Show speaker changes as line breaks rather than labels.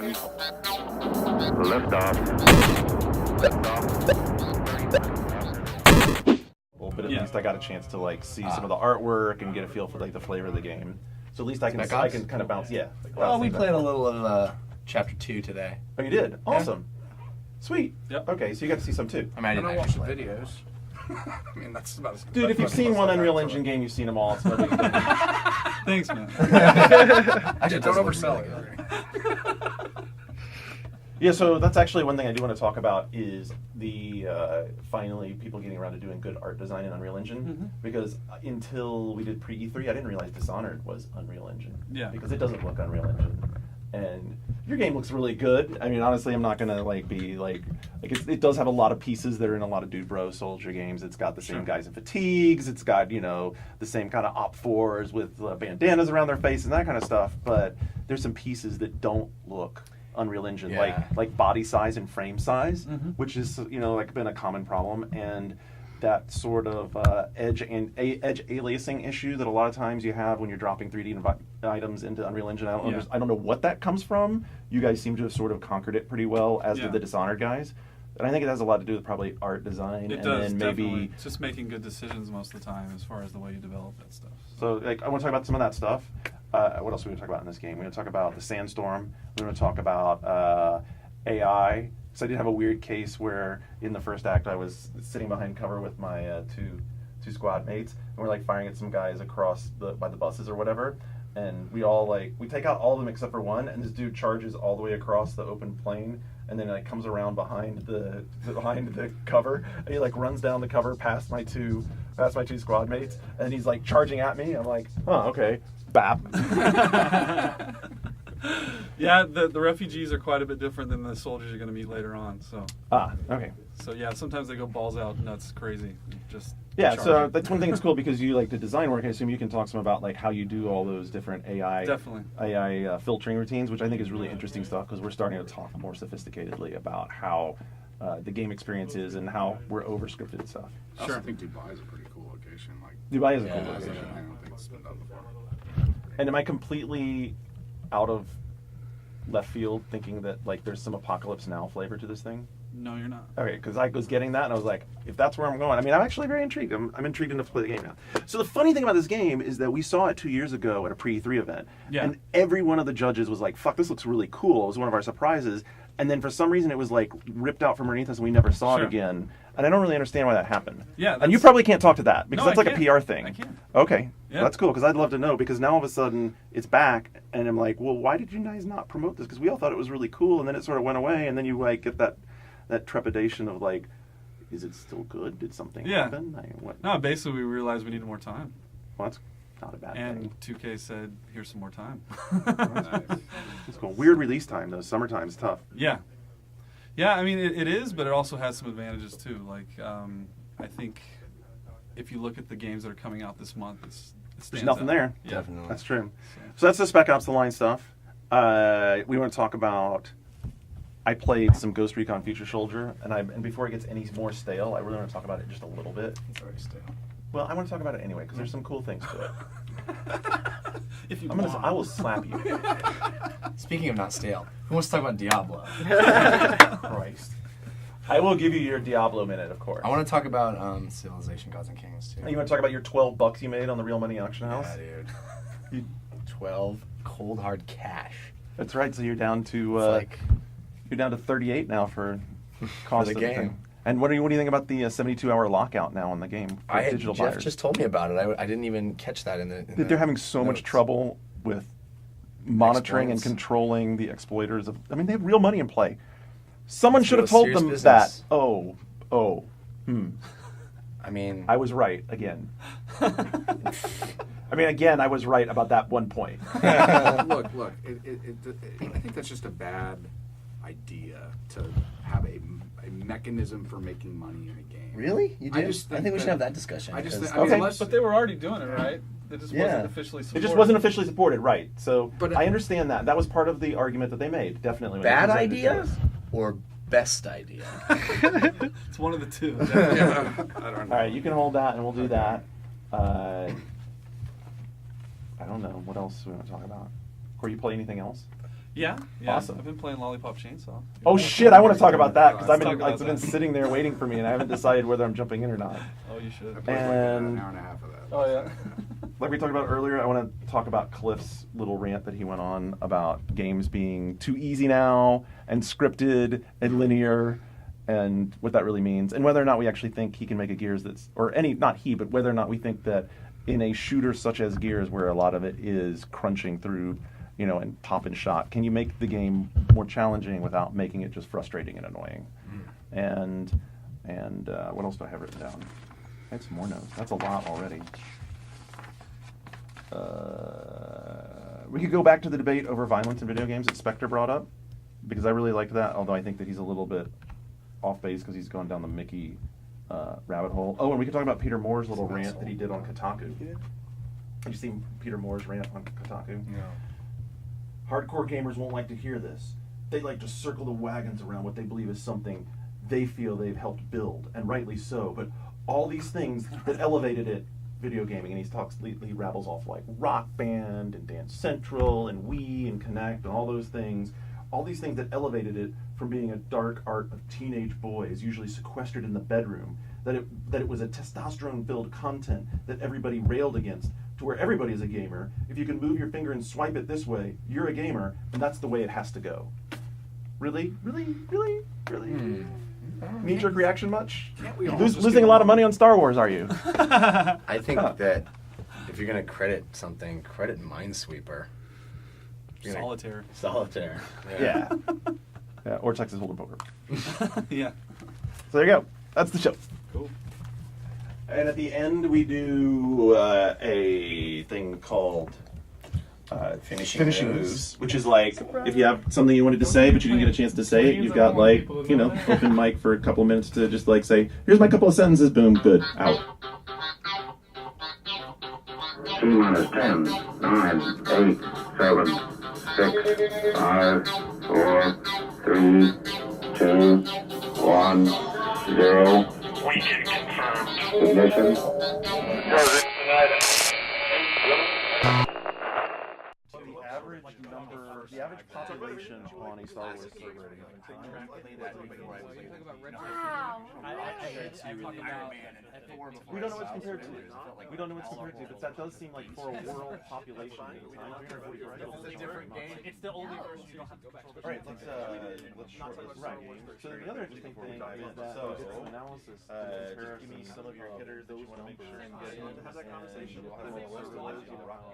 ignition.
Liftoff.
But at least I got a chance to like see some of the artwork and get a feel for like the flavor of the game. So at least I can kind of bounce. Yeah.
Well, we played a little of Chapter 2 today.
Oh, you did? Awesome. Sweet.
Yep.
Okay, so you got to see some too.
I mean, I didn't
watch the
actually
videos. I mean, that's about as
Dude, if you've seen one Unreal Engine game, you've seen them all. It's no big deal.
Thanks, man.
Actually,
don't
don't
oversell it.
Yeah, so that's actually one thing I do want to talk about is the finally people getting around to doing good art design in Unreal Engine. Because until we did pre-E3, I didn't realize Dishonored was Unreal Engine.
Yeah.
Because it doesn't look Unreal Engine. And your game looks really good. I mean, honestly, I'm not gonna be like it does have a lot of pieces that are in a lot of Dude Bro Soldier games. It's got the same guys in fatigues. It's got the same kind of Op 4s with bandanas around their face and that kind of stuff. But there's some pieces that don't look Unreal Engine, like body size and frame size, which is been a common problem, and that sort of edge aliasing issue that a lot of times you have when you're dropping 3D items into Unreal Engine. I don't know what that comes from. You guys seem to have sort of conquered it pretty well, as did the Dishonored guys. And I think it has a lot to do with probably art design.
It does, definitely. It's just making good decisions most of the time as far as the way you develop that stuff.
So I want to talk about some of that stuff. What else are we going to talk about in this game? We're going to talk about the sandstorm. We're going to talk about AI. So I did have a weird case where in the first act I was sitting behind cover with my two squad mates, and we're like firing at some guys across by the buses or whatever, and we all we take out all of them except for one, and this dude charges all the way across the open plain, and then comes around behind the cover, and he runs down the cover past my two squad mates, and he's charging at me. I'm like, oh, okay, bap.
Yeah, the refugees are quite a bit different than the soldiers you're going to meet later on. So.
Okay.
So yeah, sometimes they go balls out, nuts, crazy, just.
Yeah,
charging.
so that's one thing that's cool because you like the design work. I assume you can talk some about how you do all those different AI filtering routines, which I think is really interesting stuff because we're starting to talk more sophisticatedly about how the game experience is and how we're over scripted stuff.
Sure. I think Dubai is a pretty cool location.
Dubai is a cool location.
I don't think it's been done before.
And am I completely out of left field thinking that there's some Apocalypse Now flavor to this thing?
No, you're not.
Okay, because I was getting that and I was like, if that's where I'm going, I mean, I'm actually very intrigued. I'm intrigued enough to play the game now. So the funny thing about this game is that we saw it 2 years ago at a pre-E3 event, and every one of the judges was like, fuck, this looks really cool. It was one of our surprises. And then for some reason it was ripped out from underneath us and we never saw it again. And I don't really understand why that happened.
Yeah,
and you probably can't talk to that because that's a PR thing.
I can.
Okay,
yeah.
That's cool because I'd love to know because now all of a sudden it's back and I'm like, well, why did you guys not promote this? Because we all thought it was really cool and then it sort of went away and then you get that trepidation of is it still good? Did something happen?
No, basically we realized we needed more time.
Well, that's not a bad thing.
And 2K said, here's some more time.
That's cool. Weird release time though. Summertime's tough.
Yeah. Yeah, I mean, it is, but it also has some advantages too. I think if you look at the games that are coming out this month,
there's nothing there.
Yeah.
Definitely.
That's true. So that's the Spec Ops The Line stuff. We want to talk about... I played some Ghost Recon Future Soldier, and before it gets any more stale, I really want to talk about it just a little bit.
It's already stale.
Well, I want to talk about it anyway, because there's some cool things to it.
If you
I will slap you.
Speaking of not stale, who wants to talk about Diablo?
Christ. I will give you your Diablo minute, of course.
I want to talk about Civilization Gods and Kings, too.
You want to talk about your $12 you made on the Real Money Auction House?
Yeah, dude. 12 cold hard cash.
That's right, so you're down to... You're down to 38 now for cost
for the
of
game.
The thing. And what do you think about the 72-hour lockout now on the game for digital
Jeff
buyers?
just told me about it. I didn't even catch that in the
They're having so much trouble with monitoring and controlling the exploiters of. I mean, they have real money in play. Someone should have told them
business.
that.
I mean,
I was right again. I was right about that one point.
Look. I think that's just a bad idea to have a mechanism for making money in a game.
Really? You do?
I
think we should have that discussion.
But they were already doing it, right? It just wasn't officially supported.
It just wasn't officially supported, right? So I understand that. That was part of the argument that they made, definitely.
Bad idea or best idea?
It's one of the two.
I don't know.
All right, you can hold that, and we'll do that. I don't know. What else do we want to talk about? Or you play anything else?
Yeah.
Awesome.
I've been playing Lollipop Chainsaw.
Oh shit! I want to talk about that because
Let's
I've
talk about
been
that.
sitting there waiting for me, and I haven't decided whether I'm jumping in or not.
Oh, you should.
I played like an hour and a half of that.
Oh yeah.
Like we talked about earlier, I want to talk about Cliff's little rant that he went on about games being too easy now and scripted and linear, and what that really means, and whether or not we actually think he can make a Gears that's, or any, not he, but whether or not we think that in a shooter such as Gears, where a lot of it is crunching through, you know, and pop and shot, can you make the game more challenging without making it just frustrating and annoying? And what else do I have written down? I had some more notes. That's a lot already. We could go back to the debate over violence in video games that Spectre brought up, because I really liked that, although I think that he's a little bit off base because he's gone down the Mickey rabbit hole. Oh, and we could talk about Peter Moore's little rant that he did on Kotaku. Have you seen Peter Moore's rant on Kotaku?
No.
Hardcore gamers won't like to hear this. They like to circle the wagons around what they believe is something they feel they've helped build, and rightly so. But all these things that elevated it, video gaming, and he rabbles off like Rock Band and Dance Central and Wii and Kinect and all those things. All these things that elevated it from being a dark art of teenage boys, usually sequestered in the bedroom, that it was a testosterone-filled content that everybody railed against, to where everybody is a gamer. If you can move your finger and swipe it this way, you're a gamer, and that's the way it has to go. Really? Knee-jerk reaction much?
Can't we all
Losing
just
a
get
lot of
along?
money on Star Wars, are you?
I think that if you're gonna credit something, credit Minesweeper.
Solitaire.
Solitaire.
Yeah. Yeah, or Texas Hold'em poker.
Yeah.
So there you go. That's the show.
Cool.
And at the end, we do a thing called
Finishing moves.
which is like if you have something you wanted to say but you didn't get a chance to say it, you've got like, you know, open mic for a couple of minutes to just like say, here's my couple of sentences, boom, good, out.
T minus 10, 9, 8, 7, 6, 5, 4, 3, 2, 1, 0. Ignition.
The average population on a Star Wars server. We don't know what it's compared to. We don't know what it's compared to, but that does seem like for a world population.
It's the only version you don't have to go back to.
All right, let's short this. Right. So the other interesting thing is that we did some analysis. Just give me some of your hitters that you want to make sure and get in to have that conversation. We'll have a list of those, you know, rock.